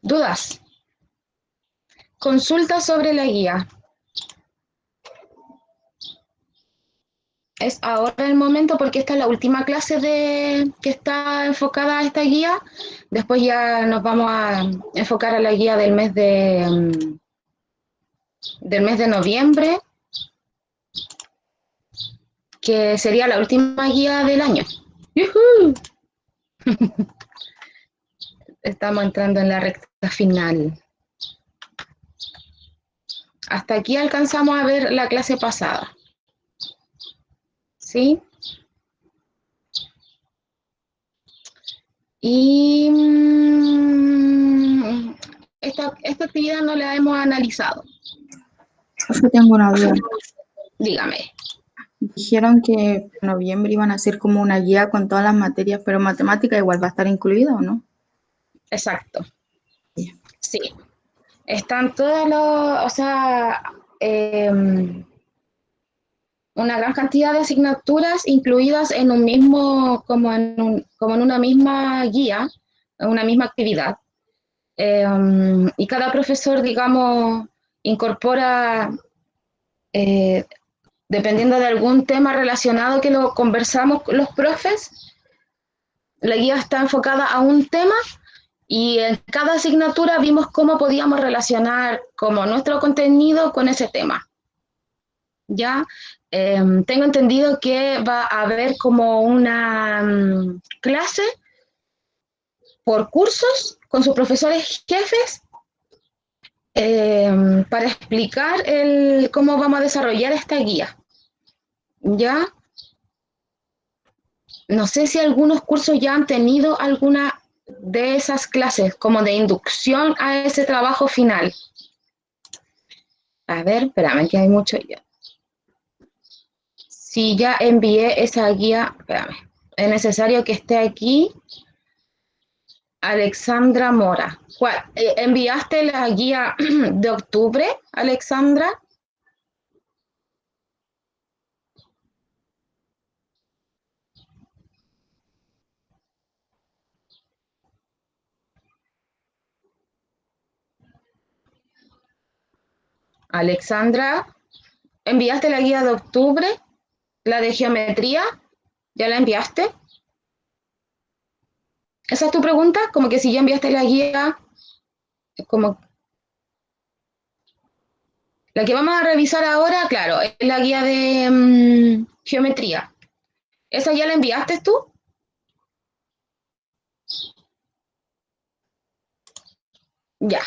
¿Dudas? Consulta sobre la guía. Es ahora el momento porque esta es la última clase que está enfocada a esta guía. Después ya nos vamos a enfocar a la guía del mes de noviembre, que sería la última guía del año. ¡Yujú! Estamos entrando en la recta final. Hasta aquí alcanzamos a ver la clase pasada. ¿Sí? Y esta actividad no la hemos analizado. Yo tengo una duda. Dígame. Dijeron que en noviembre iban a hacer como una guía con todas las materias, pero matemática igual va a estar incluida, ¿o no? Exacto. Yeah. Sí. Están todos los, o sea, una gran cantidad de asignaturas incluidas en un mismo, como en una misma guía, en una misma actividad. Y cada profesor, digamos, incorpora, dependiendo de algún tema relacionado que lo conversamos los profes, la guía está enfocada a un tema y en cada asignatura vimos cómo podíamos relacionar como nuestro contenido con ese tema. ¿Ya? Tengo entendido que va a haber como una clase por cursos con sus profesores jefes para explicar cómo vamos a desarrollar esta guía. ¿Ya? No sé si algunos cursos ya han tenido alguna de esas clases como de inducción a ese trabajo final. A ver, espérame, que hay mucho ya. Si ya envié esa guía, espérame, es necesario que esté aquí Alexandra Mora. ¿Enviaste la guía de octubre, Alexandra? Alexandra, ¿enviaste la guía de octubre? ¿La de geometría? ¿Ya la enviaste? ¿Esa es tu pregunta? Como que si ya enviaste la guía, como la que vamos a revisar ahora, claro, es la guía de geometría. ¿Esa ya la enviaste tú? Ya.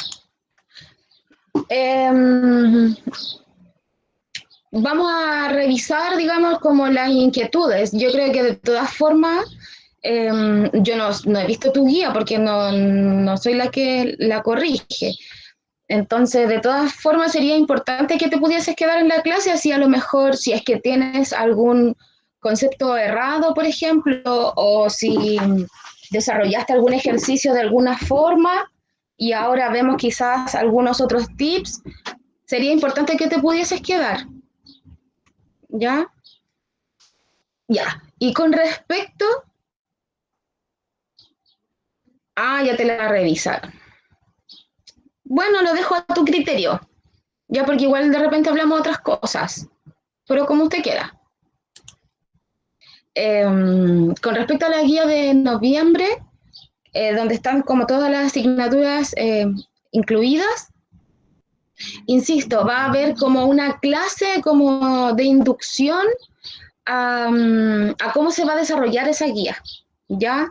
Vamos a revisar, digamos, como las inquietudes. Yo creo que de todas formas, yo no he visto tu guía porque no soy la que la corrige. Entonces, de todas formas, sería importante que te pudieses quedar en la clase, así a lo mejor si es que tienes algún concepto errado, por ejemplo, o si desarrollaste algún ejercicio de alguna forma y ahora vemos quizás algunos otros tips, sería importante que te pudieses quedar. ¿Ya? Ya. Y con respecto... ya te la revisaron. Bueno, lo dejo a tu criterio. Ya, porque igual de repente hablamos de otras cosas. Pero como usted quiera. Con respecto a la guía de noviembre, donde están como todas las asignaturas incluidas, insisto, va a haber como una clase como de inducción a cómo se va a desarrollar esa guía. ¿Ya?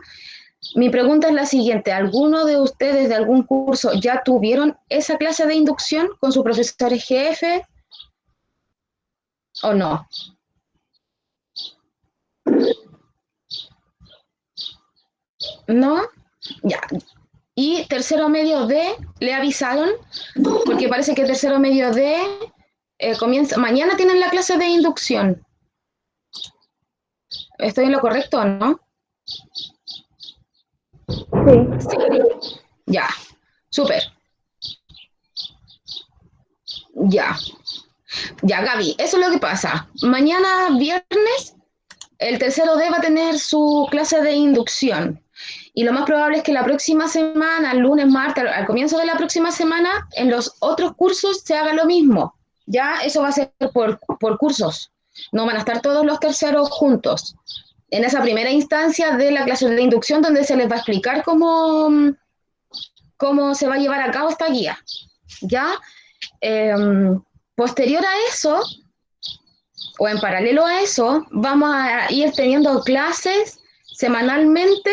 Mi pregunta es la siguiente, ¿alguno de ustedes de algún curso ya tuvieron esa clase de inducción con sus profesores jefe o no? ¿No? Ya. Y tercero medio D, ¿le avisaron? Porque parece que tercero medio D comienza, mañana tienen la clase de inducción. ¿Estoy en lo correcto o no? Sí. Ya, súper. Ya, ya, Gaby, eso es lo que pasa. Mañana viernes, el tercero D va a tener su clase de inducción. Y lo más probable es que la próxima semana, el lunes, martes, al comienzo de la próxima semana, en los otros cursos se haga lo mismo. Ya eso va a ser por cursos. No van a estar todos los terceros juntos. En esa primera instancia de la clase de inducción, donde se les va a explicar cómo se va a llevar a cabo esta guía. Ya, eh, posterior a eso, o en paralelo a eso, vamos a ir teniendo clases semanalmente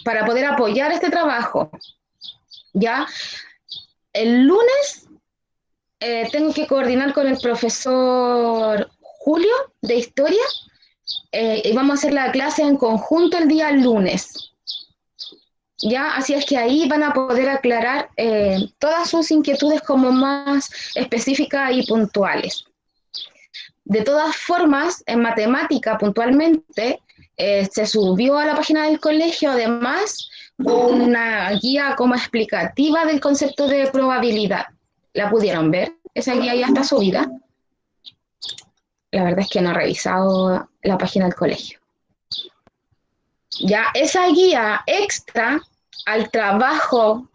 para poder apoyar este trabajo. Ya, el lunes tengo que coordinar con el profesor Julio de Historia y vamos a hacer la clase en conjunto el día lunes. Ya, así es que ahí van a poder aclarar todas sus inquietudes como más específicas y puntuales. De todas formas, en matemática puntualmente, se subió a la página del colegio además una guía como explicativa del concepto de probabilidad. ¿La pudieron ver? Esa guía ya está subida. La verdad es que no he revisado la página del colegio. Ya, esa guía extra al trabajo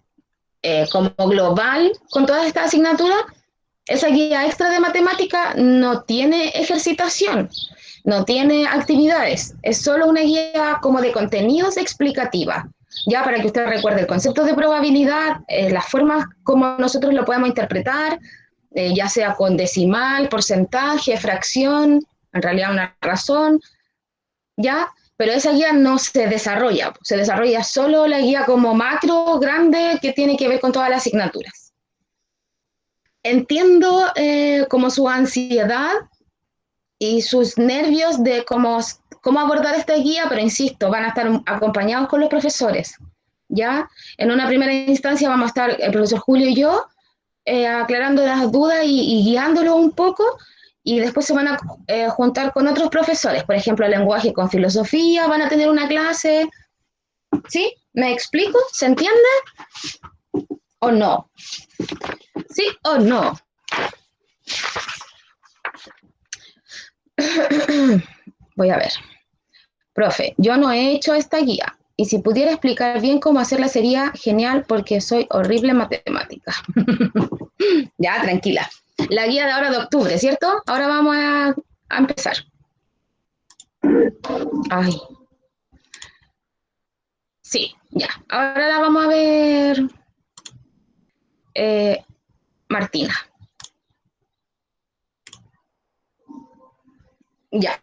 como global con todas estas asignaturas, esa guía extra de matemática no tiene ejercitación, no tiene actividades, es solo una guía como de contenidos explicativa, ya para que usted recuerde el concepto de probabilidad, las formas como nosotros lo podemos interpretar, ya sea con decimal, porcentaje, fracción, en realidad una razón, ya, pero esa guía no se desarrolla solo la guía como macro, grande, que tiene que ver con todas las asignaturas. Entiendo como su ansiedad y sus nervios de cómo abordar esta guía, pero insisto, van a estar acompañados con los profesores, ¿ya? En una primera instancia vamos a estar el profesor Julio y yo aclarando las dudas y guiándolo un poco, y después se van a juntar con otros profesores, por ejemplo, lenguaje con filosofía, van a tener una clase, ¿sí? ¿Me explico? ¿Se entiende? ¿O no? ¿Sí o no? Voy a ver. Profe, yo no he hecho esta guía, y si pudiera explicar bien cómo hacerla sería genial porque soy horrible en matemática. Ya, tranquila. La guía de ahora de octubre, ¿cierto? Ahora vamos a empezar. Ay. Sí, ya. Ahora la vamos a ver Martina. Ya.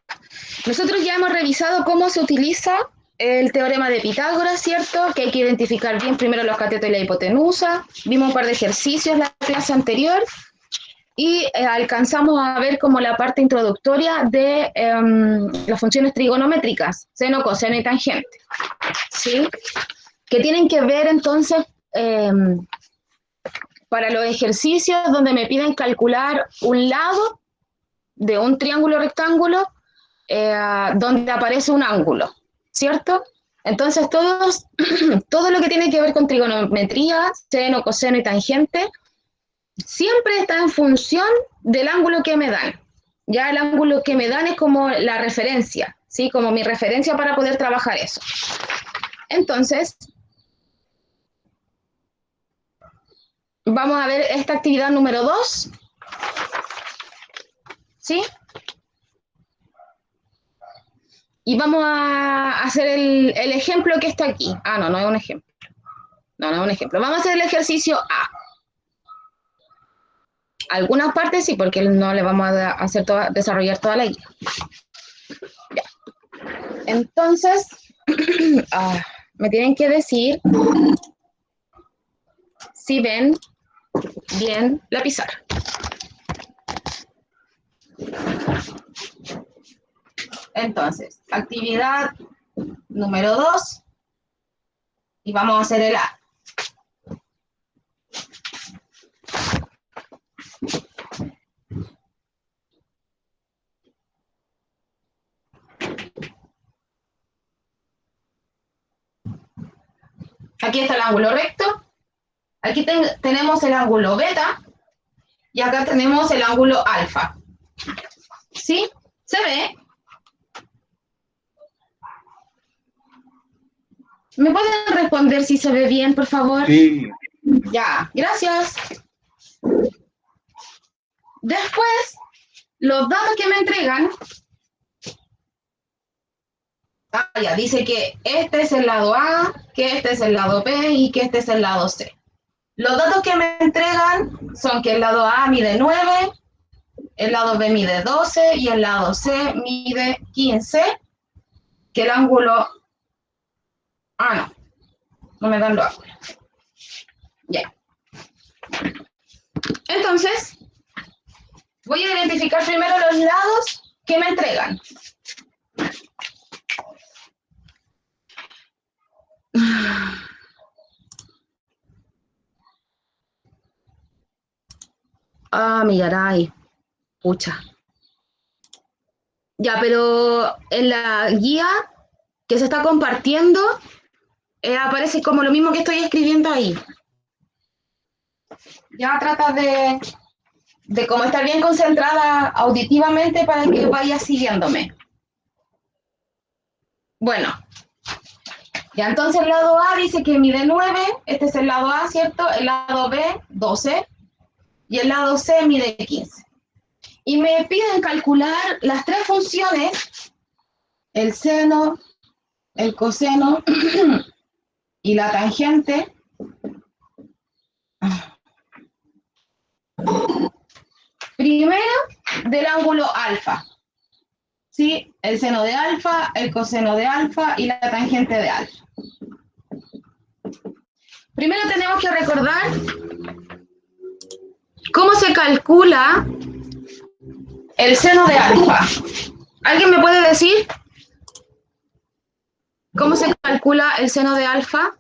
Nosotros ya hemos revisado cómo se utiliza el teorema de Pitágoras, ¿cierto? Que hay que identificar bien primero los catetos y la hipotenusa. Vimos un par de ejercicios la clase anterior y alcanzamos a ver como la parte introductoria de las funciones trigonométricas, seno, coseno y tangente, ¿sí? Que tienen que ver entonces para los ejercicios donde me piden calcular un lado de un triángulo rectángulo donde aparece un ángulo, ¿cierto? Entonces todo lo que tiene que ver con trigonometría, seno, coseno y tangente, siempre está en función del ángulo que me dan. Ya el ángulo que me dan es como la referencia, ¿sí? Como mi referencia para poder trabajar eso. Entonces, vamos a ver esta actividad número 2, ¿sí? Y vamos a hacer el ejemplo que está aquí. Ah, no, no es un ejemplo. No, no es un ejemplo. Vamos a hacer el ejercicio A. Algunas partes sí, porque no le vamos a hacer desarrollar toda la guía. Ya. Entonces, me tienen que decir si ven bien la pizarra. Entonces, actividad número 2 y vamos a hacer el A. Aquí está el ángulo recto, aquí tenemos el ángulo beta y acá tenemos el ángulo alfa. ¿Sí? ¿Se ve? ¿Me pueden responder si se ve bien, por favor? Sí. Ya, gracias. Después, los datos que me entregan, ya, dice que este es el lado A, que este es el lado B y que este es el lado C. Los datos que me entregan son que el lado A mide 9, el lado B mide 12 y el lado C mide 15, que el ángulo... no me dan los ángulos. Ya. Entonces, voy a identificar primero los lados que me entregan. Mi caray. Pucha. Ya, pero en la guía que se está compartiendo aparece como lo mismo que estoy escribiendo ahí. Ya trata de como estar bien concentrada auditivamente para que vaya siguiéndome. Bueno, ya entonces el lado A dice que mide 9, este es el lado A, ¿cierto? El lado B, 12, y el lado C mide 15. Y me piden calcular las tres funciones, el seno, el coseno y la tangente. Primero, del ángulo alfa. ¿Sí? El seno de alfa, el coseno de alfa y la tangente de alfa. Primero tenemos que recordar cómo se calcula el seno de alfa. ¿Alguien me puede decir cómo se calcula el seno de alfa?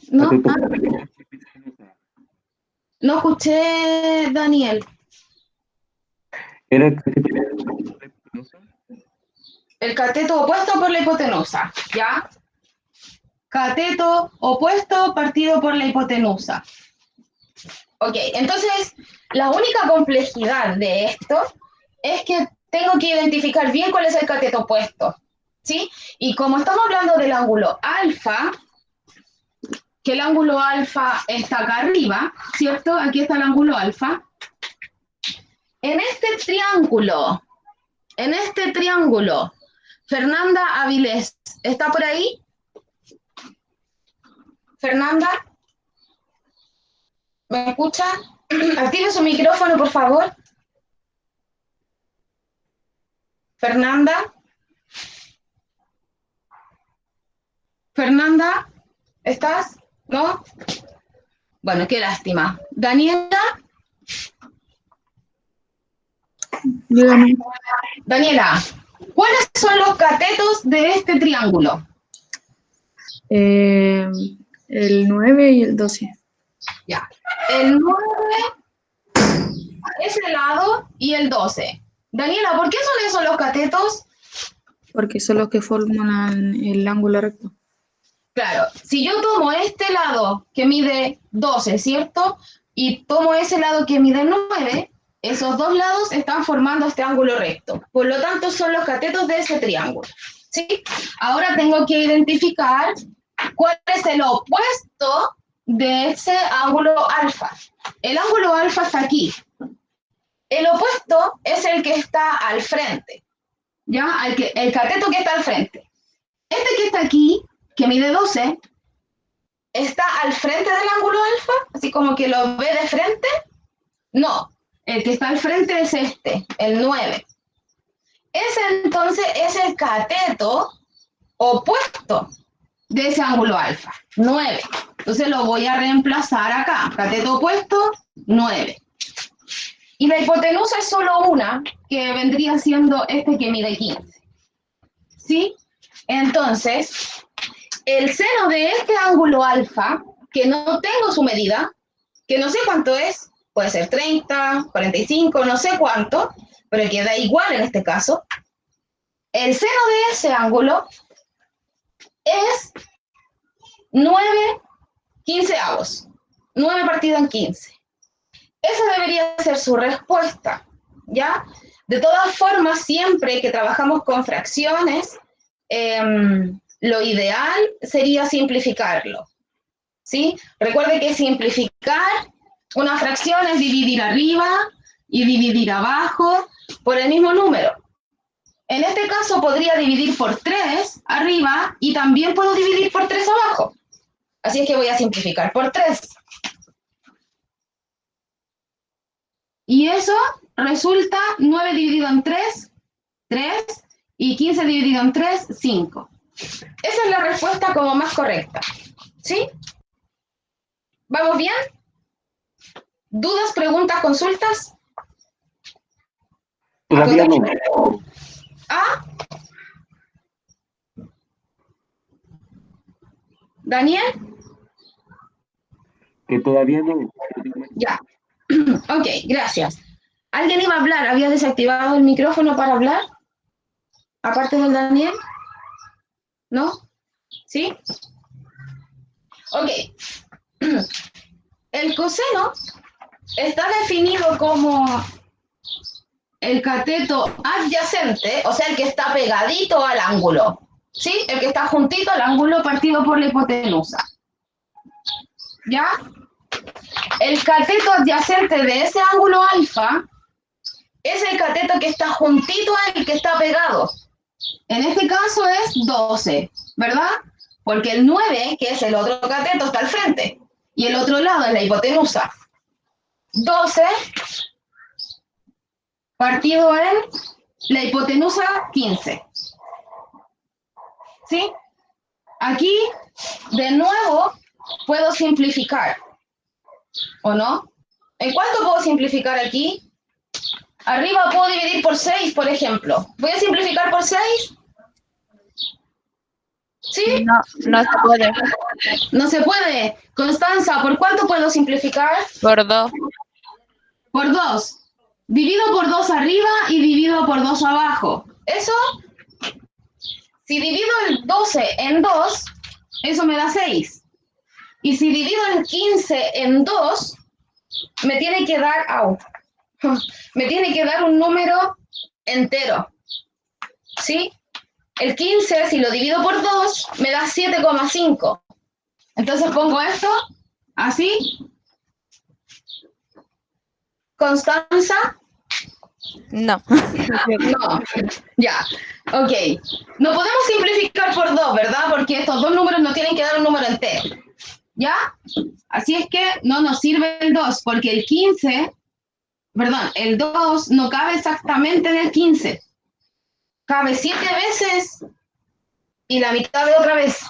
¿No? No escuché, Daniel. Era El cateto opuesto por la hipotenusa, ¿ya? Cateto opuesto partido por la hipotenusa. Ok, entonces la única complejidad de esto es que tengo que identificar bien cuál es el cateto opuesto, ¿sí? Y como estamos hablando del ángulo alfa, que el ángulo alfa está acá arriba, ¿cierto? Aquí está el ángulo alfa. En este triángulo, Fernanda Avilés, ¿está por ahí? Fernanda, ¿me escucha? Active su micrófono, por favor. Fernanda. Fernanda, ¿estás? ¿No? Bueno, qué lástima. Daniela. Dígame. Daniela, ¿cuáles son los catetos de este triángulo? El 9 y el 12. Ya. El 9, ese lado, y el 12. Daniela, ¿por qué son esos los catetos? Porque son los que forman el ángulo recto. Claro, si yo tomo este lado que mide 12, ¿cierto? Y tomo ese lado que mide 9, esos dos lados están formando este ángulo recto. Por lo tanto, son los catetos de ese triángulo, ¿sí? Ahora tengo que identificar cuál es el opuesto de ese ángulo alfa. El ángulo alfa está aquí. El opuesto es el que está al frente, ¿ya? El cateto que está al frente. Este que está aquí, que mide 12, ¿está al frente del ángulo alfa? Así como que lo ve de frente. No, el que está al frente es este, el 9. Ese entonces es el cateto opuesto de ese ángulo alfa, 9. Entonces lo voy a reemplazar acá, cateto opuesto, 9. Y la hipotenusa es solo una, que vendría siendo este que mide 15. ¿Sí? Entonces, el seno de este ángulo alfa, que no tengo su medida, que no sé cuánto es, puede ser 30, 45, no sé cuánto, pero que da igual en este caso, el seno de ese ángulo es 9 quinceavos, 9 partido en 15. Esa debería ser su respuesta, ¿ya? De todas formas, siempre que trabajamos con fracciones, lo ideal sería simplificarlo, ¿sí? Recuerde que simplificar una fracción es dividir arriba y dividir abajo por el mismo número. En este caso podría dividir por 3 arriba y también puedo dividir por 3 abajo. Así es que voy a simplificar por 3. Y eso resulta 9 dividido en 3, 3, y 15 dividido en 3, 5. Esa es la respuesta como más correcta. ¿Sí? ¿Vamos bien? ¿Dudas, preguntas, consultas? Todavía no. ¿Ah? ¿Daniel? Que todavía no. Ya. Ok, gracias. ¿Alguien iba a hablar? ¿Había desactivado el micrófono para hablar? Aparte del Daniel. ¿No? ¿Sí? Ok. El coseno está definido como el cateto adyacente, o sea, el que está pegadito al ángulo. ¿Sí? El que está juntito al ángulo partido por la hipotenusa. ¿Ya? El cateto adyacente de ese ángulo alfa es el cateto que está juntito al que está pegado. En este caso es 12, ¿verdad? Porque el 9, que es el otro cateto, está al frente. Y el otro lado es la hipotenusa. 12 partido en la hipotenusa 15. ¿Sí? Aquí, de nuevo, puedo simplificar. ¿O no? ¿En cuánto puedo simplificar aquí? Arriba puedo dividir por 6, por ejemplo. ¿Voy a simplificar por 6? ¿Sí? No, no se puede. No se puede. Constanza, ¿por cuánto puedo simplificar? Por 2. Por 2. Divido por 2 arriba y divido por 2 abajo. Eso, si divido el 12 en 2, eso me da 6. Y si divido el 15 en 2, me tiene que dar, me tiene que dar un número entero. ¿Sí? El 15, si lo divido por 2, me da 7,5. Entonces pongo esto así. Constanza. No. No, ya, ok. No podemos simplificar por 2, ¿verdad? Porque estos dos números no tienen que dar un número entero. ¿Ya? Así es que no nos sirve el 2, porque el 15, perdón, el 2 no cabe exactamente en el 15. Cabe 7 veces y la mitad de otra vez.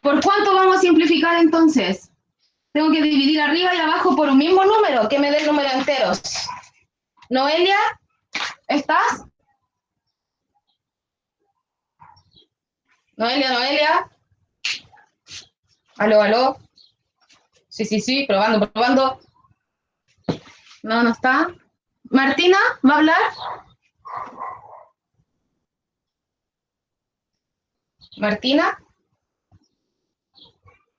¿Por cuánto vamos a simplificar entonces? Tengo que dividir arriba y abajo por un mismo número que me dé el número enteros. Noelia, ¿estás? Noelia, Noelia. Aló, aló. Sí, probando, probando. No, no está. Martina, ¿va a hablar? Martina.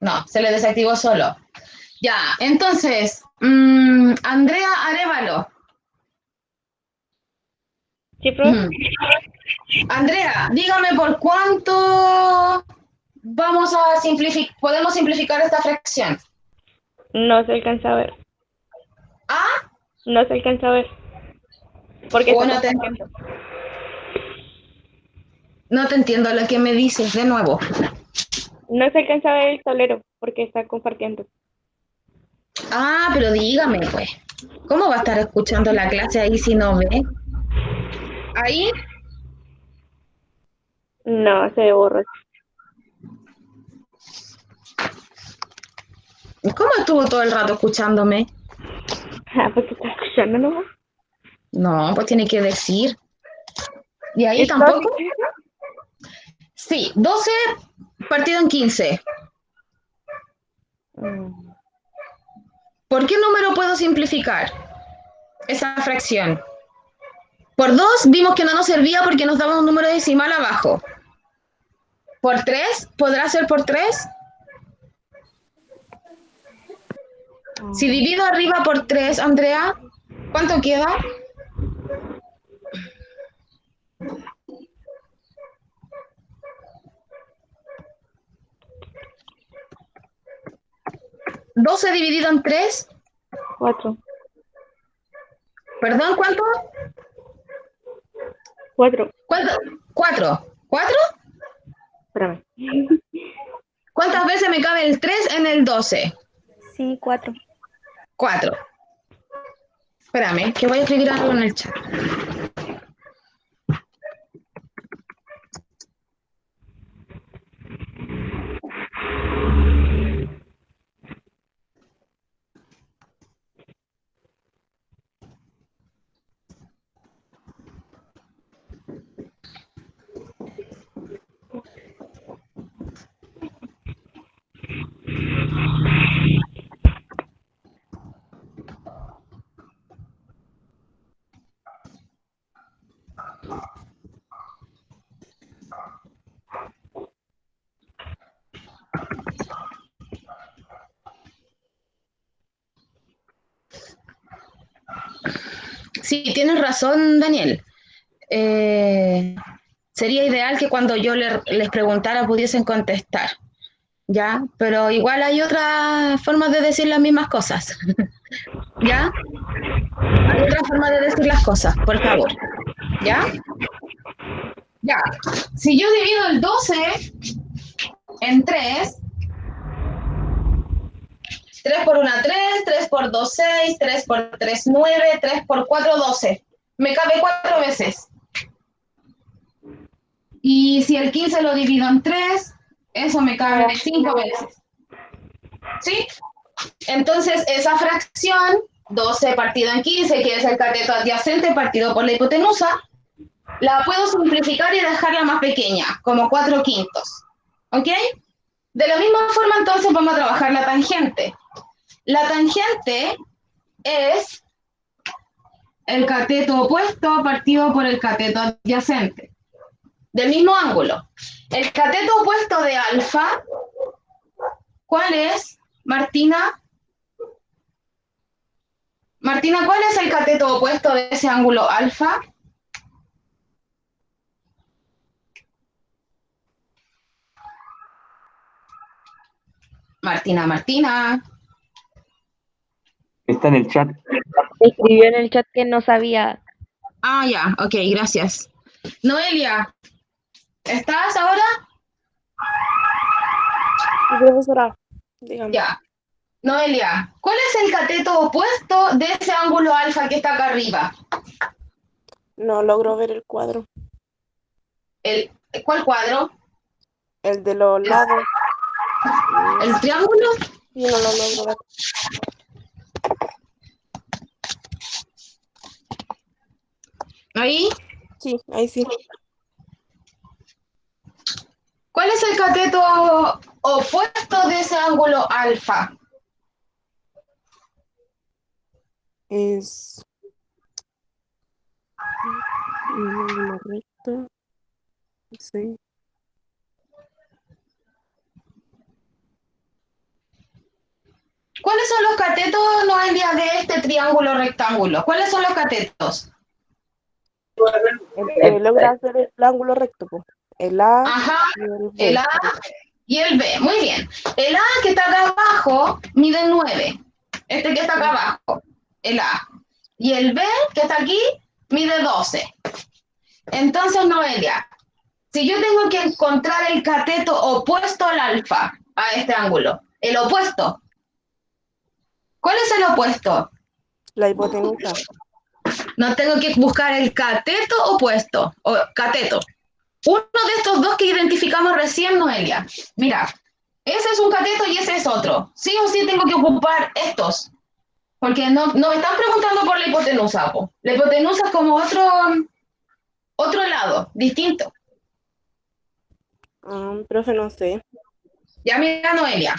No, se le desactivó solo. Ya, entonces, Andrea Arévalo. Sí, profe. Andrea, dígame por cuánto vamos a podemos simplificar esta fracción. No se alcanza a ver. ¿Ah? No se alcanza a ver. Porque está No te entiendo lo que me dices de nuevo. No se alcanza a ver el tablero porque está compartiendo. Ah, pero dígame, pues. ¿Cómo va a estar escuchando la clase ahí si no ve? ¿Ahí? No, se borra. ¿Cómo estuvo todo el rato escuchándome? Ah, porque está escuchando nomás. No, pues tiene que decir. ¿Y ahí ¿Está tampoco? bien? Sí, 12 partido en 15. ¿Por qué número puedo simplificar esa fracción? Por 2 vimos que no nos servía porque nos daba un número decimal abajo. ¿Por 3? ¿Podrá ser por 3? Si divido arriba por 3, Andrea, ¿cuánto queda? 12 dividido en 3. 4. ¿Perdón, cuánto? 4. ¿Cuánto? 4. ¿4? Espérame. ¿Cuántas veces me cabe el 3 en el 12? Sí, 4. 4. Espérame, que voy a escribir algo en el chat. Sí, tienes razón, Daniel. Sería ideal que cuando yo les preguntara pudiesen contestar, ¿ya? Pero igual hay otras formas de decir las mismas cosas, ¿ya? Hay otra forma de decir las cosas, por favor, ¿ya? Ya. Si yo divido el 12 en 3, 3 por 1, 3, 3 por 2, 6, 3 por 3, 9, 3 por 4, 12. Me cabe 4 veces. Y si el 15 lo divido en 3, eso me cabe 5 veces. ¿Sí? Entonces, esa fracción, 12 partido en 15, que es el cateto adyacente partido por la hipotenusa, la puedo simplificar y dejarla más pequeña, como 4/5. ¿Ok? De la misma forma, entonces, vamos a trabajar la tangente. La tangente es el cateto opuesto partido por el cateto adyacente, del mismo ángulo. El cateto opuesto de alfa, ¿cuál es, Martina? Martina, ¿cuál es el cateto opuesto de ese ángulo alfa? Martina. Está en el chat. Escribió en el chat que no sabía. Ah, ya, ok, gracias. Noelia, ¿estás ahora? Sí, profesora, dígame. Ya. Noelia, ¿cuál es el cateto opuesto de ese ángulo alfa que está acá arriba? No logro ver el cuadro. ¿Cuál cuadro? El de los lados. ¿El triángulo? Sí, no lo logro ver. ¿Ahí? Sí, ahí sí. ¿Cuál es el cateto opuesto de ese ángulo alfa? Es un ángulo recto. Sí. ¿Cuáles son los catetos, Noelia, de este triángulo rectángulo? ¿Cuáles son los catetos? El que logra hacer el ángulo recto, po. El A Ajá, y el el B. A y el B. Muy bien. El A que está acá abajo mide 9. Este que está acá abajo, el A. Y el B que está aquí mide 12. Entonces, Noelia, si yo tengo que encontrar el cateto opuesto al alfa, a este ángulo, el opuesto, ¿cuál es el opuesto? La hipotenusa. No tengo que buscar el cateto opuesto, o cateto. Uno de estos dos que identificamos recién, Noelia. Mira, ese es un cateto y ese es otro. Sí o sí tengo que ocupar estos, porque no me están preguntando por la hipotenusa. Po. La hipotenusa es como otro lado, distinto. Profe, no sé. Ya mira, Noelia.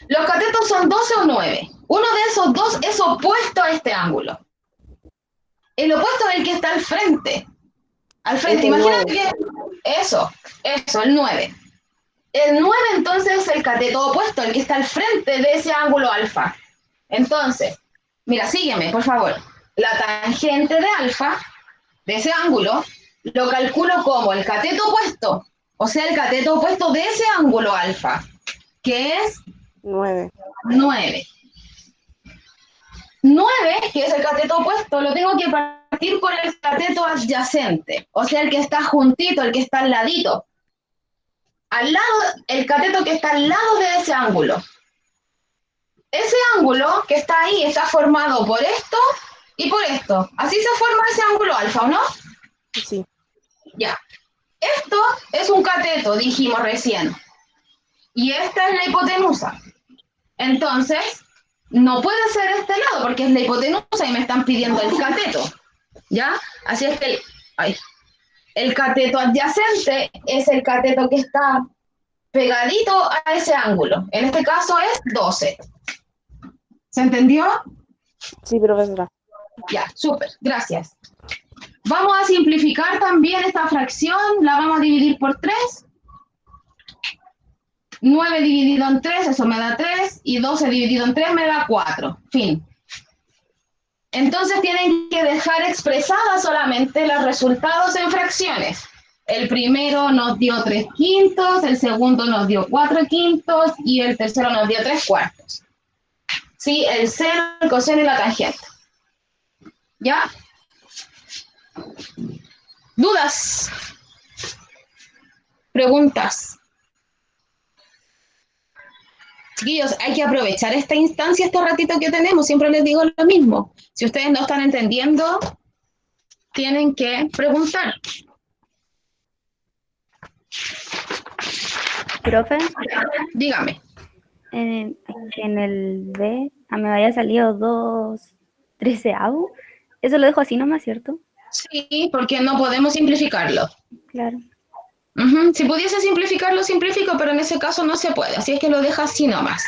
Los catetos son 12 o 9. Uno de esos dos es opuesto a este ángulo. El opuesto es el que está al frente. Al frente, Es el imagínate 9. que eso, el 9. El 9 entonces es el cateto opuesto, el que está al frente de ese ángulo alfa. Entonces, mira, sígueme, por favor. La tangente de alfa, de ese ángulo, lo calculo como el cateto opuesto, o sea, el cateto opuesto de ese ángulo alfa, que es 9. 9. 9, que es el cateto opuesto, lo tengo que partir por el cateto adyacente, o sea, el que está juntito, el que está al ladito. Al lado, el cateto que está al lado de ese ángulo. Ese ángulo que está ahí está formado por esto y por esto. Así se forma ese ángulo alfa, ¿o no? Sí. Ya. Esto es un cateto, dijimos recién. Y esta es la hipotenusa. Entonces, no puede ser este lado porque es la hipotenusa y me están pidiendo el cateto. ¿Ya? Así es que el cateto adyacente es el cateto que está pegadito a ese ángulo. En este caso es 12. ¿Se entendió? Sí, profesora. Ya, súper, gracias. Vamos a simplificar también esta fracción, la vamos a dividir por 3. 9 dividido en 3, eso me da 3, y 12 dividido en 3 me da 4. Fin. Entonces tienen que dejar expresadas solamente los resultados en fracciones. El primero nos dio 3 quintos, el segundo nos dio 4 quintos, y el tercero nos dio 3 cuartos. ¿Sí? El seno, el coseno y la tangente. ¿Ya? ¿Dudas? ¿Preguntas? Chiquillos, hay que aprovechar esta instancia, este ratito que tenemos. Siempre les digo lo mismo. Si ustedes no están entendiendo, tienen que preguntar. Profe, Dígame. en el B me había salido 2/13. Eso lo dejo así nomás, ¿cierto? Sí, porque no podemos simplificarlo. Claro. Si pudiese simplificarlo, simplifico, pero en ese caso no se puede. Así es que lo deja así nomás.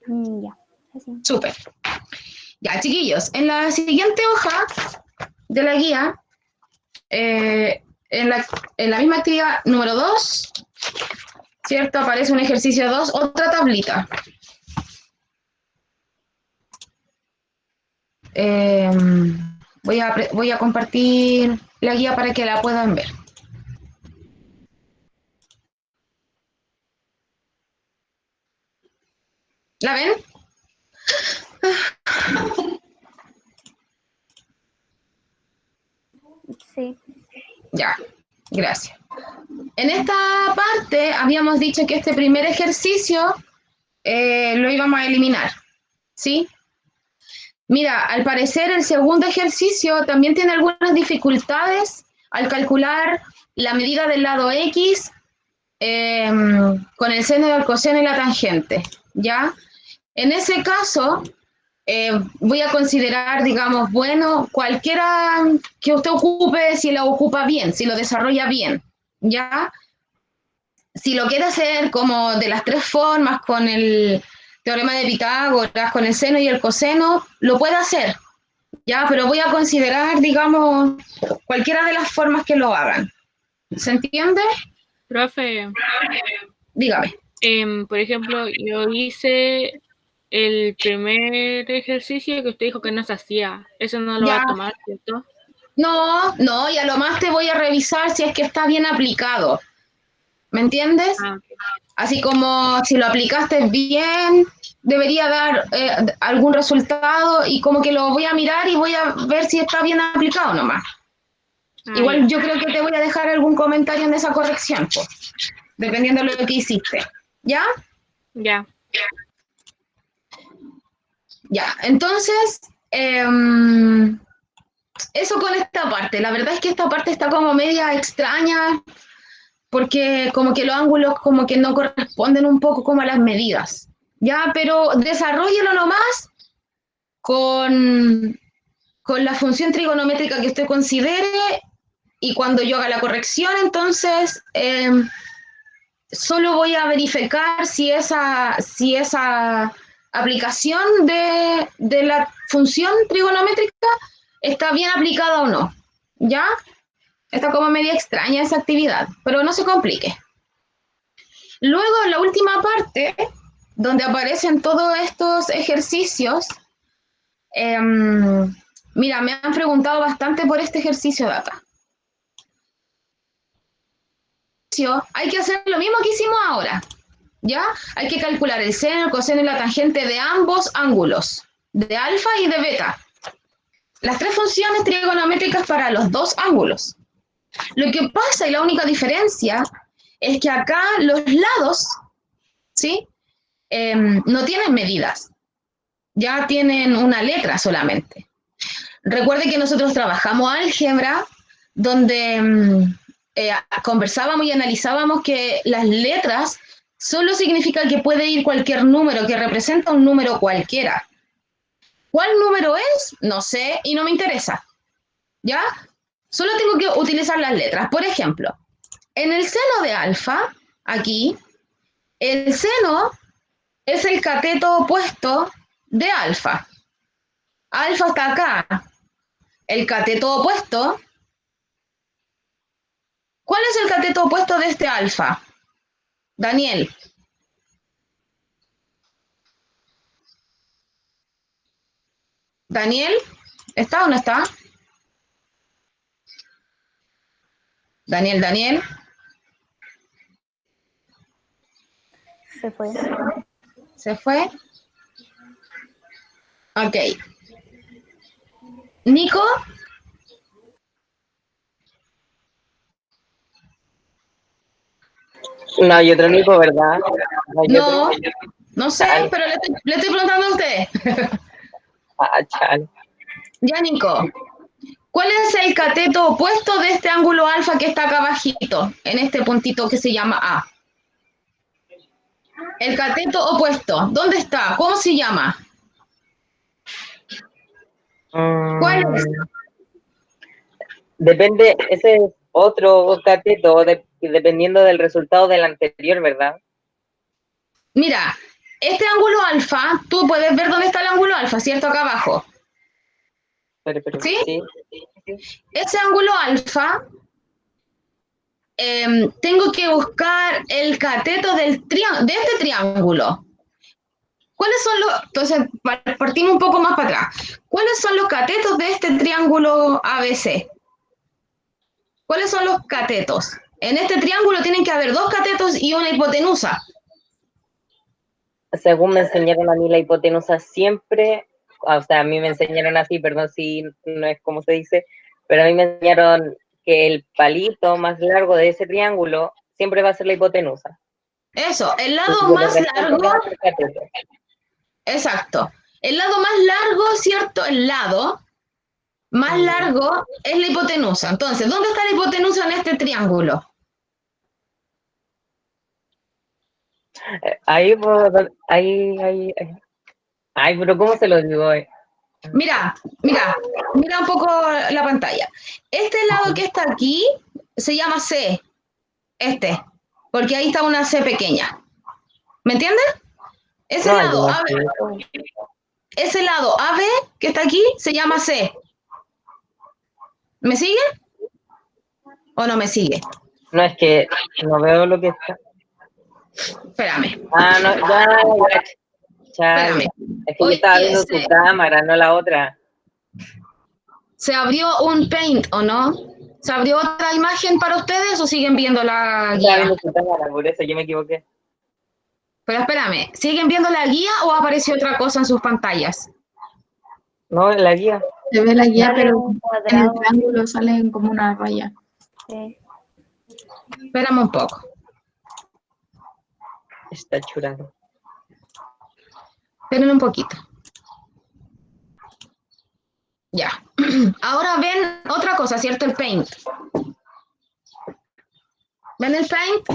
Ya. Así. Súper. Ya, chiquillos, en la siguiente hoja de la guía, en la misma actividad número 2, ¿cierto? Aparece un ejercicio 2, otra tablita. Voy a compartir la guía para que la puedan ver. ¿La ven? Sí. Ya, gracias. En esta parte habíamos dicho que este primer ejercicio lo íbamos a eliminar, ¿sí? Mira, al parecer el segundo ejercicio también tiene algunas dificultades al calcular la medida del lado X con el seno, el coseno y la tangente, ¿ya? En ese caso, voy a considerar, digamos, bueno, cualquiera que usted ocupe, si lo ocupa bien, si lo desarrolla bien, ¿ya? Si lo quiere hacer como de las 3 formas, con el teorema de Pitágoras, con el seno y el coseno, lo puede hacer, ¿ya? Pero voy a considerar, digamos, cualquiera de las formas que lo hagan. ¿Se entiende? Profe, Dígame. por ejemplo, yo hice el primer ejercicio que usted dijo que no se hacía. Eso no lo va a tomar, ¿cierto? No, y a lo más te voy a revisar si es que está bien aplicado. ¿Me entiendes? Ah, okay. Así como si lo aplicaste bien, debería dar algún resultado y como que lo voy a mirar y voy a ver si está bien aplicado nomás. Igual Ya. yo creo que te voy a dejar algún comentario en esa corrección, pues, dependiendo de lo que hiciste. ¿Ya? Ya. Ya, entonces, eso con esta parte. La verdad es que esta parte está como media extraña porque como que los ángulos como que no corresponden un poco como a las medidas. Ya, pero desarróllelo nomás con la función trigonométrica que usted considere y cuando yo haga la corrección, entonces solo voy a verificar si esa aplicación de la función trigonométrica está bien aplicada o no. ¿Ya? Está como media extraña esa actividad, pero no se complique. Luego, en la última parte, donde aparecen todos estos ejercicios, mira, me han preguntado bastante por este ejercicio de acá. Hay que hacer lo mismo que hicimos ahora. ¿ya? Hay que calcular el seno, el coseno y la tangente de ambos ángulos, de alfa y de beta. Las tres funciones trigonométricas para los dos ángulos. Lo que pasa y la única diferencia es que acá los lados, ¿sí? No tienen medidas, ya tienen una letra solamente. Recuerde que nosotros trabajamos álgebra, donde conversábamos y analizábamos que las letras solo significa que puede ir cualquier número, que representa un número cualquiera. ¿Cuál número es? No sé y no me interesa, ¿ya? Solo tengo que utilizar las letras. Por ejemplo, en el seno de alfa, aquí, el seno es el cateto opuesto de alfa. Alfa está acá. El cateto opuesto. ¿Cuál es el cateto opuesto de este alfa? Daniel. Daniel, ¿está o no está? Daniel. Se fue. ¿Se fue? Ok. Nico. No hay otro Nico, ¿verdad? No, no sé, pero le estoy preguntando a usted. Chale. Ya, Nico. ¿Cuál es el cateto opuesto de este ángulo alfa que está acá abajito, en este puntito que se llama A? El cateto opuesto, ¿dónde está? ¿Cómo se llama? ¿Cuál es? Depende, ese es otro cateto, dependiendo del resultado del anterior, ¿verdad? Mira, este ángulo alfa, tú puedes ver dónde está el ángulo alfa, ¿cierto? Acá abajo. Pero, ¿Sí? sí. Ese ángulo alfa, tengo que buscar el cateto de este triángulo. ¿Cuáles son los...? Entonces, partimos un poco más para atrás. ¿Cuáles son los catetos de este triángulo ABC? ¿Cuáles son los catetos? En este triángulo tienen que haber dos catetos y una hipotenusa. Según me enseñaron a mí, la hipotenusa siempre, o sea, a mí me enseñaron así, perdón si no es como se dice, pero a mí me enseñaron que el palito más largo de ese triángulo siempre va a ser la hipotenusa. Eso, el lado más largo... Exacto. El lado más largo, ¿cierto? El lado más largo es la hipotenusa. Entonces, ¿dónde está la hipotenusa en este triángulo? Ahí, ay, pero ¿cómo se lo digo? Mira un poco la pantalla. Este lado que está aquí se llama C, porque ahí está una C pequeña. ¿Me entiendes? Ese lado AB que está aquí se llama C. ¿Me sigue? ¿O no me sigue? No, es que no veo lo que está. Espérame. No, ya. Espérame. Es que yo estaba viendo tu cámara, no la otra. ¿Se abrió un Paint o no? ¿Se abrió otra imagen para ustedes o siguen viendo la guía? Estaba viendo tu cámara, por eso yo me equivoqué. Pero espérame, ¿siguen viendo la guía o apareció otra cosa en sus pantallas? No, en la guía. Se ve la guía, Sale pero un en el cuadrado. triángulo salen como una raya. Sí. Espérame un poco. Está churado. Espérenme un poquito. Ya. Ahora ven otra cosa, ¿cierto? El Paint. ¿Ven el Paint?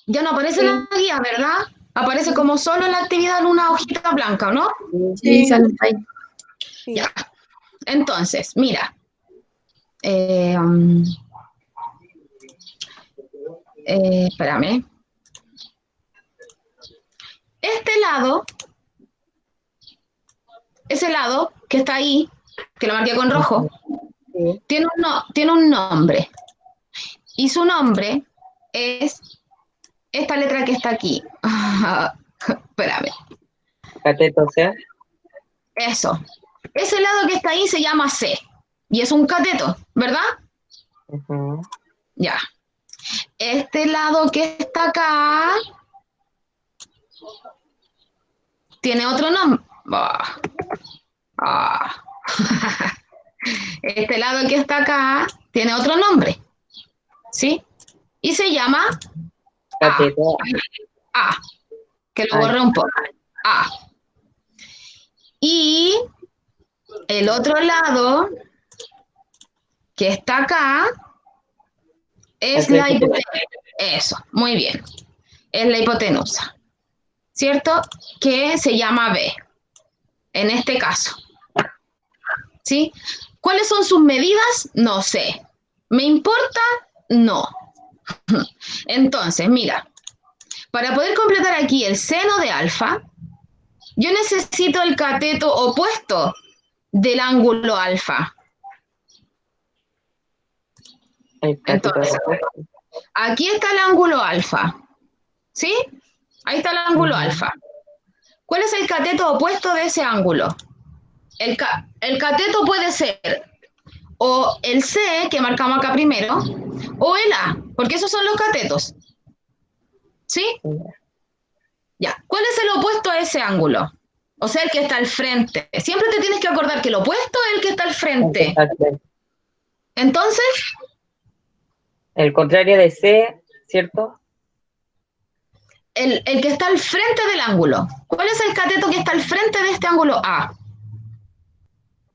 Ya no aparece en la guía, ¿verdad? Aparece como solo en la actividad en una hojita blanca, ¿no? Sí, sale un Paint. Sí. Ya. Entonces, mira. Espérame. Este lado, ese lado que está ahí, que lo marqué con rojo, Sí. tiene un nombre. Y su nombre es esta letra que está aquí. Espérame. Cateto, ¿sí? Eso. Ese lado que está ahí se llama C. Y es un cateto, ¿verdad? Uh-huh. Ya. Este lado que está acá tiene otro nombre. Este lado que está acá tiene otro nombre, ¿sí? Y se llama Cateto. A, que lo borré un poco. A. Y el otro lado que está acá es la hipotenusa. Eso, muy bien. Es la hipotenusa, ¿cierto? Que se llama B, en este caso. ¿Sí? ¿Cuáles son sus medidas? No sé. ¿Me importa? No. Entonces, mira, para poder completar aquí el seno de alfa, yo necesito el cateto opuesto del ángulo alfa. El cateto. Entonces, aquí está el ángulo alfa, ¿sí? Ahí está el ángulo alfa. ¿Cuál es el cateto opuesto de ese ángulo? El cateto puede ser o el C, que marcamos acá primero, o el A, porque esos son los catetos. ¿Sí? Ya. ¿Cuál es el opuesto a ese ángulo? O sea, el que está al frente. Siempre te tienes que acordar que el opuesto es el que está al frente. Entonces, El contrario de C, ¿cierto? el que está al frente del ángulo. ¿Cuál es el cateto que está al frente de este ángulo A?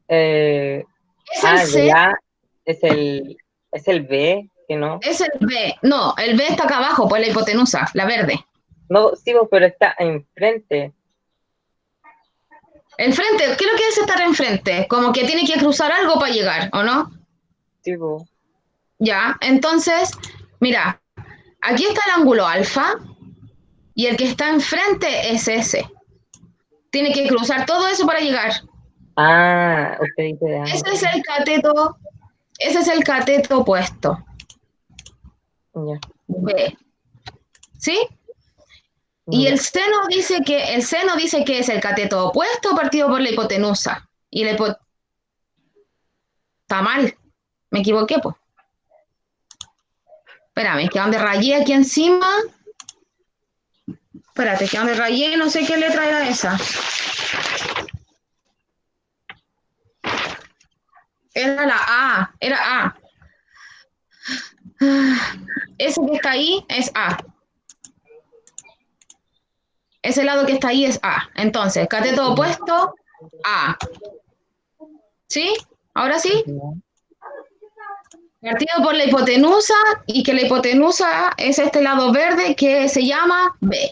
Es el C. Es el B, que no. Es el B. No, el B está acá abajo, pues la hipotenusa, la verde. No, sí, pero está enfrente. Enfrente, ¿qué es lo que es estar enfrente? Como que tiene que cruzar algo para llegar, ¿o no? Sí, po. Ya, entonces, mira, aquí está el ángulo alfa y el que está enfrente es ese. Tiene que cruzar todo eso para llegar. Ah, usted dice. Ese es el cateto opuesto. Ya. B. ¿Sí? Y Ya. el seno dice que es el cateto opuesto partido por la hipotenusa. Y la hipotenusa está mal. Me equivoqué, pues. Espérame, que donde rayé aquí encima. Espérate, que donde rayé, no sé qué letra era esa. Era la A, era A. Ese que está ahí es A. Ese lado que está ahí es A. Entonces, cateto opuesto, A. ¿Sí? ¿Ahora sí? Partido por la hipotenusa, y que la hipotenusa es este lado verde que se llama B.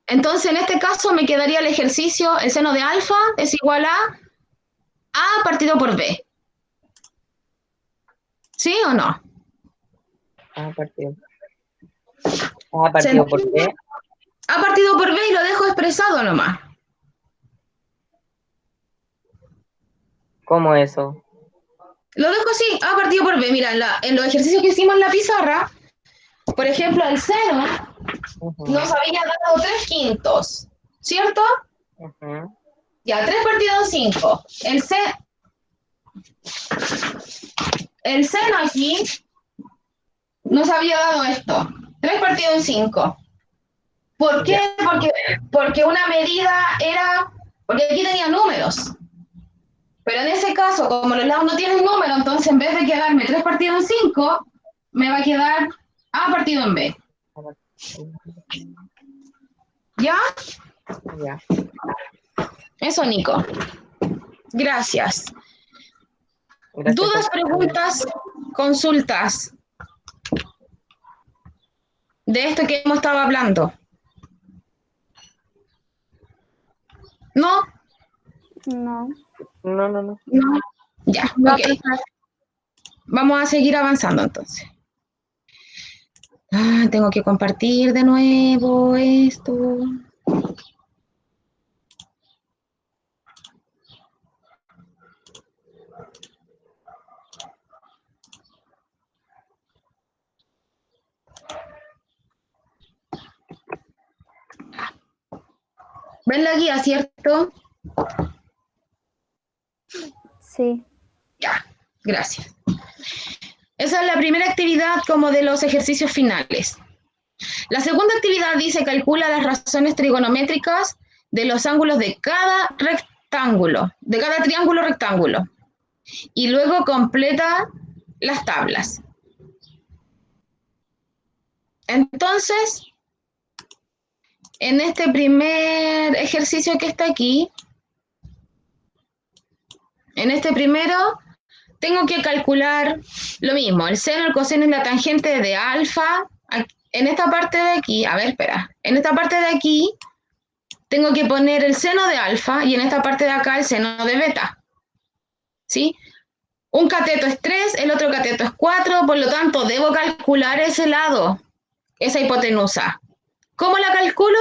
Entonces, en este caso me quedaría el ejercicio, el seno de alfa es igual a A partido por B. ¿Sí o no? A partido por B. A partido por B y lo dejo expresado nomás. ¿Cómo eso? Lo dejo así, A partido por B. Mira, en los ejercicios que hicimos en la pizarra, por ejemplo, el seno nos había dado 3/5, ¿cierto? Ya, 3 partido en 5. El seno aquí nos había dado esto, 3 partido en 5. ¿Por qué? Porque una medida era, porque aquí tenía números. Pero en ese caso, como los lados no tienen número, entonces en vez de quedarme 3 partido en 5, me va a quedar A partido en B. ¿Ya? Ya. Eso, Nico. Gracias. Gracias. ¿Dudas, preguntas, consultas de esto que hemos estado hablando? ¿No? No. No. No. Ya, No, ok. Vamos a seguir avanzando entonces. Tengo que compartir de nuevo esto. ¿Ven la guía, cierto? Sí. Ya, gracias. Esa es la primera actividad como de los ejercicios finales. La segunda actividad dice calcula las razones trigonométricas de los ángulos de cada rectángulo, de cada triángulo rectángulo. Y luego completa las tablas. Entonces, en este primer ejercicio que está aquí, en este primero, tengo que calcular lo mismo, el seno, el coseno y la tangente de alfa. En esta parte de aquí, a ver, espera, en esta parte de aquí, tengo que poner el seno de alfa y en esta parte de acá el seno de beta. ¿Sí? Un cateto es 3, el otro cateto es 4, por lo tanto, debo calcular ese lado, esa hipotenusa. ¿Cómo la calculo?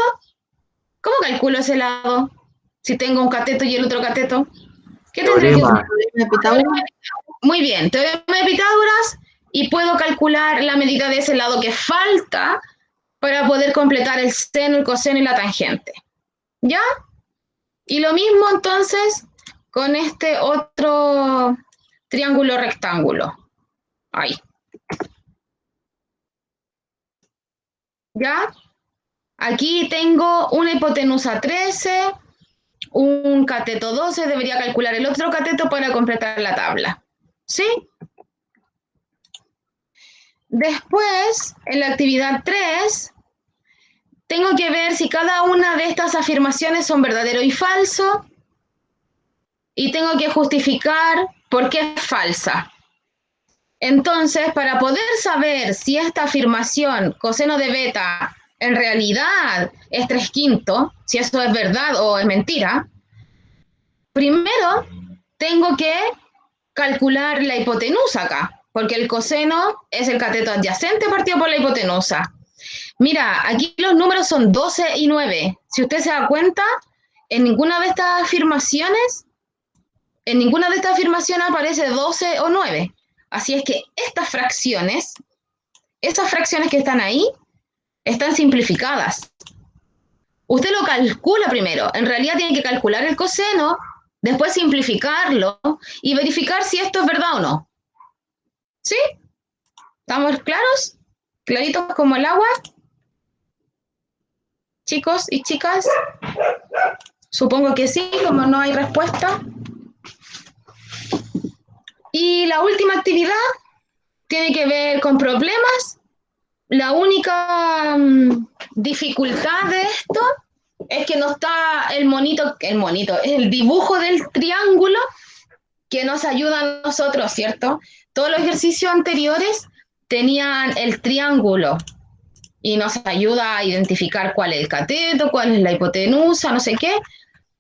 ¿Cómo calculo ese lado? Si tengo un cateto y el otro cateto. ¿Qué tendré que Teorema de Pitágoras. Muy bien, teorema de Pitágoras y puedo calcular la medida de ese lado que falta para poder completar el seno, el coseno y la tangente. ¿Ya? Y lo mismo entonces con este otro triángulo rectángulo. Ahí. ¿Ya? Aquí tengo una hipotenusa 13, un cateto 12, debería calcular el otro cateto para completar la tabla. ¿Sí? Después, en la actividad 3, tengo que ver si cada una de estas afirmaciones son verdadero y falso, y tengo que justificar por qué es falsa. Entonces, para poder saber si esta afirmación, coseno de beta, en realidad es 3/5, si eso es verdad o es mentira, primero tengo que calcular la hipotenusa acá, porque el coseno es el cateto adyacente partido por la hipotenusa. Mira, aquí los números son 12 y 9. Si usted se da cuenta, en ninguna de estas afirmaciones aparece 12 o 9. Así es que estas fracciones que están ahí, están simplificadas. Usted lo calcula primero. En realidad tiene que calcular el coseno, después simplificarlo y verificar si esto es verdad o no. ¿Sí? ¿Estamos claros? ¿Claritos como el agua? Chicos y chicas, supongo que sí, como no hay respuesta. Y la última actividad tiene que ver con problemas. La única dificultad de esto es que no está el monito, es el dibujo del triángulo que nos ayuda a nosotros, ¿cierto? Todos los ejercicios anteriores tenían el triángulo y nos ayuda a identificar cuál es el cateto, cuál es la hipotenusa, no sé qué.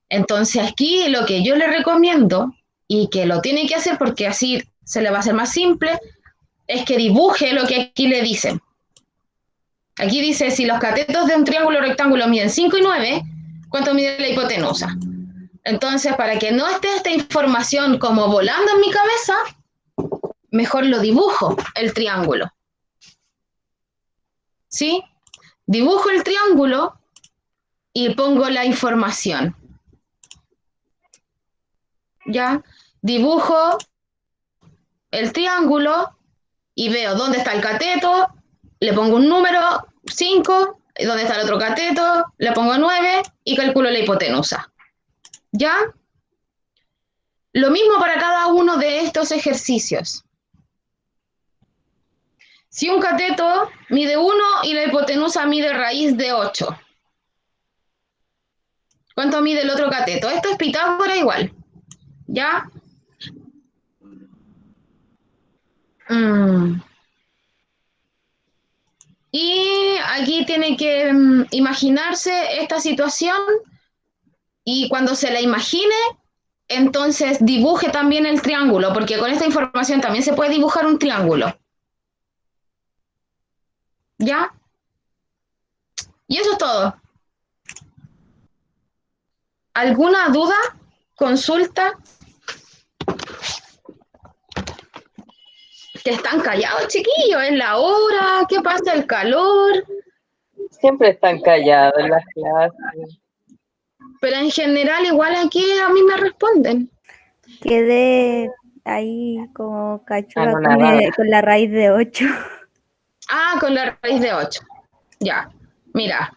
Entonces aquí lo que yo le recomiendo, y que lo tiene que hacer porque así se le va a hacer más simple, es que dibuje lo que aquí le dicen. Aquí dice, si los catetos de un triángulo rectángulo miden 5 y 9, ¿cuánto mide la hipotenusa? Entonces, para que no esté esta información como volando en mi cabeza, mejor lo dibujo, el triángulo. ¿Sí? Dibujo el triángulo y pongo la información. ¿Ya? Dibujo el triángulo y veo dónde está el cateto, le pongo un número, 5, dónde está el otro cateto, le pongo 9 y calculo la hipotenusa. ¿Ya? Lo mismo para cada uno de estos ejercicios. Si un cateto mide 1 y la hipotenusa mide raíz de 8, ¿cuánto mide el otro cateto? Esto es Pitágoras igual. ¿Ya? Y aquí tiene que imaginarse esta situación y cuando se la imagine, entonces dibuje también el triángulo, porque con esta información también se puede dibujar un triángulo. ¿Ya? Y eso es todo. ¿Alguna duda? ¿Consulta? Que están callados, chiquillos, es la hora, ¿qué pasa? El calor. Siempre están callados en las clases. Pero en general, igual aquí a mí me responden. Quedé ahí como Ah, cachuga no, con, nada. con la raíz de 8. Ah, con la raíz de 8. Ya, mira.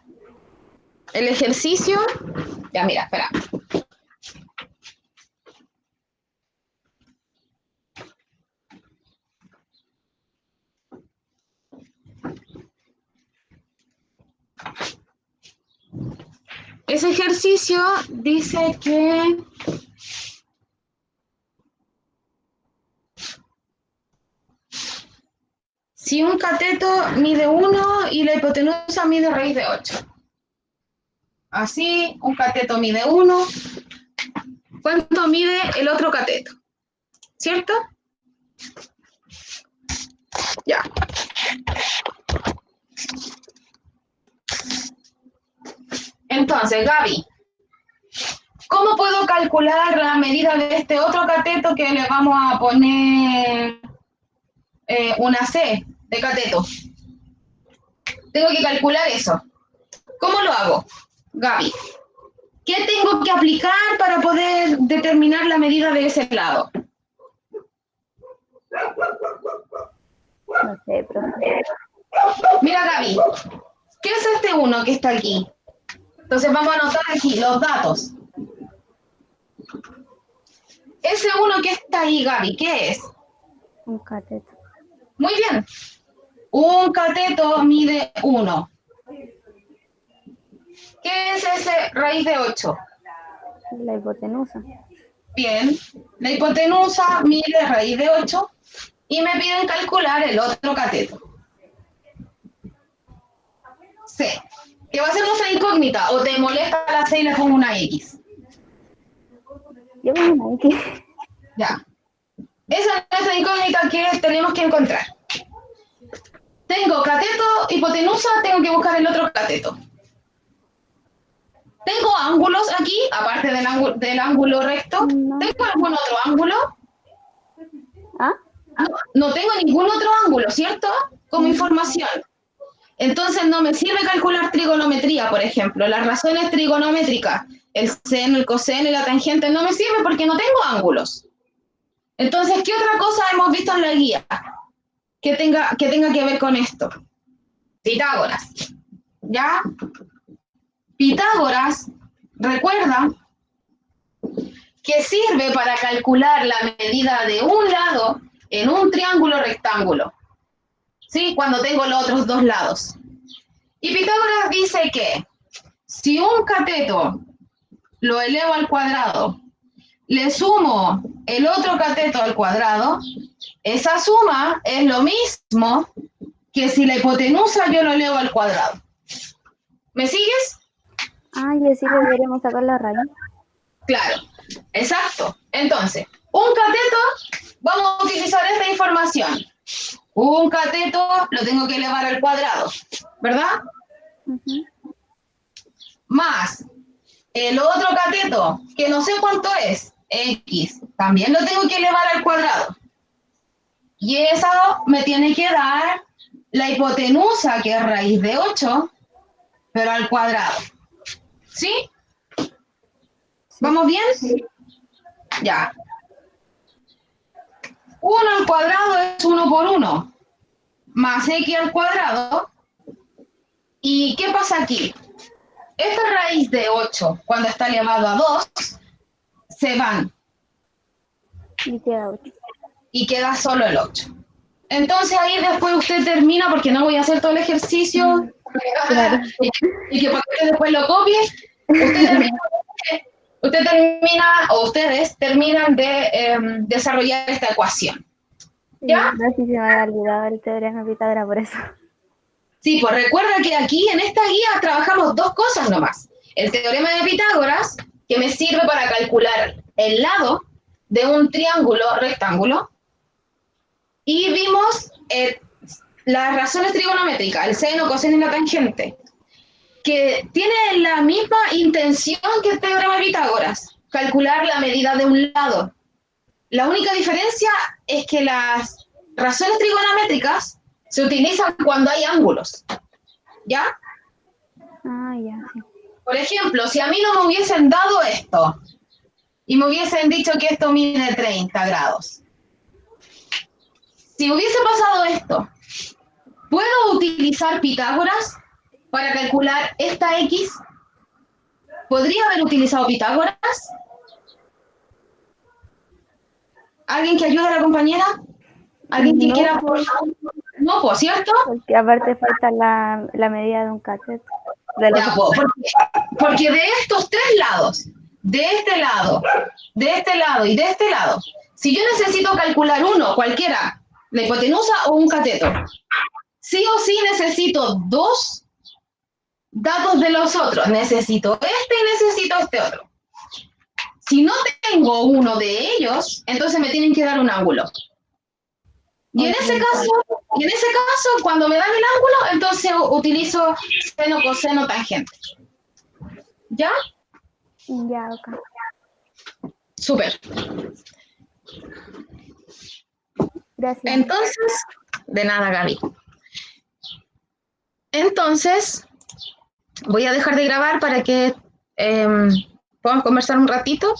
El ejercicio. Ya, mira, espera. Ese ejercicio dice que si un cateto mide 1 y la hipotenusa mide raíz de 8. Así, un cateto mide 1. ¿Cuánto mide el otro cateto? ¿Cierto? Ya. Entonces, Gaby, ¿cómo puedo calcular la medida de este otro cateto que le vamos a poner una C de cateto? Tengo que calcular eso. ¿Cómo lo hago, Gaby? ¿Qué tengo que aplicar para poder determinar la medida de ese lado? No sé, profe. Mira, Gaby, ¿qué es este 1 que está aquí? Entonces vamos a anotar aquí los datos. Ese 1 que está ahí, Gaby, ¿qué es? Un cateto. Muy bien. Un cateto mide 1. ¿Qué es ese raíz de 8? La hipotenusa. Bien. La hipotenusa mide raíz de 8 y me piden calcular el otro cateto. C. Que va a ser nuestra incógnita. ¿O te molesta la C y le pongo una X? Yo pongo una X. Ya. Esa es nuestra incógnita que tenemos que encontrar. Tengo cateto, hipotenusa, tengo que buscar el otro cateto. ¿Tengo ángulos aquí, aparte del ángulo recto? No. ¿Tengo algún otro ángulo? ¿Ah? No tengo ningún otro ángulo, ¿cierto? Como información. Entonces no me sirve calcular trigonometría, por ejemplo. Las razones trigonométricas, el seno, el coseno y la tangente, no me sirve porque no tengo ángulos. Entonces, ¿qué otra cosa hemos visto en la guía que tenga que ver con esto? Pitágoras. ¿Ya? Pitágoras, recuerda que sirve para calcular la medida de un lado en un triángulo rectángulo. ¿Sí? Cuando tengo los otros dos lados. Y Pitágoras dice que si un cateto lo elevo al cuadrado, le sumo el otro cateto al cuadrado, esa suma es lo mismo que si la hipotenusa yo lo elevo al cuadrado. ¿Me sigues? Ah, y así le deberíamos sacar la raíz. Claro, exacto. Entonces, un cateto, vamos a utilizar esta información. Un cateto lo tengo que elevar al cuadrado, ¿verdad? Uh-huh. Más el otro cateto, que no sé cuánto es, X, también lo tengo que elevar al cuadrado. Y eso me tiene que dar la hipotenusa, que es raíz de 8, pero al cuadrado. ¿Sí? ¿Vamos bien? Ya. 1 al cuadrado es 1 por 1, más X al cuadrado. ¿Y qué pasa aquí? Esta raíz de 8, cuando está elevado a 2, se van. Y queda 8. Y queda solo el 8. Entonces ahí después usted termina, porque no voy a hacer todo el ejercicio, Claro. y que para que después lo copie, usted termina, o ustedes terminan de desarrollar esta ecuación. ¿Ya? No sé si se me había olvidado el teorema de Pitágoras por eso. Sí, pues recuerda que aquí en esta guía trabajamos dos cosas nomás. El teorema de Pitágoras, que me sirve para calcular el lado de un triángulo rectángulo, y vimos las razones trigonométricas, el seno, coseno y la tangente, que tiene la misma intención que el teorema de Pitágoras, calcular la medida de un lado. La única diferencia es que las razones trigonométricas se utilizan cuando hay ángulos, ¿ya? Ah, ya, sí. Por ejemplo, si a mí no me hubiesen dado esto y me hubiesen dicho que esto mide 30 grados, Si hubiese pasado esto, ¿puedo utilizar Pitágoras para calcular esta X? ¿Podría haber utilizado Pitágoras? ¿Alguien que ayude a la compañera? ¿Alguien que No, quiera aportar? No, pues, ¿cierto? porque aparte falta la medida de un cateto. De los Ya, pues, porque de estos tres lados, de este lado, de este lado y de este lado, si yo necesito calcular uno, cualquiera, la hipotenusa o un cateto, sí o sí necesito dos datos de los otros. Necesito este y necesito este otro. Si no tengo uno de ellos, entonces me tienen que dar un ángulo. Y en ese caso, cuando me dan el ángulo, entonces utilizo seno, coseno, tangente. ¿Ya? Ya, ok. Súper. Gracias. Entonces, de nada, Gaby. Entonces, voy a dejar de grabar para que podamos conversar un ratito.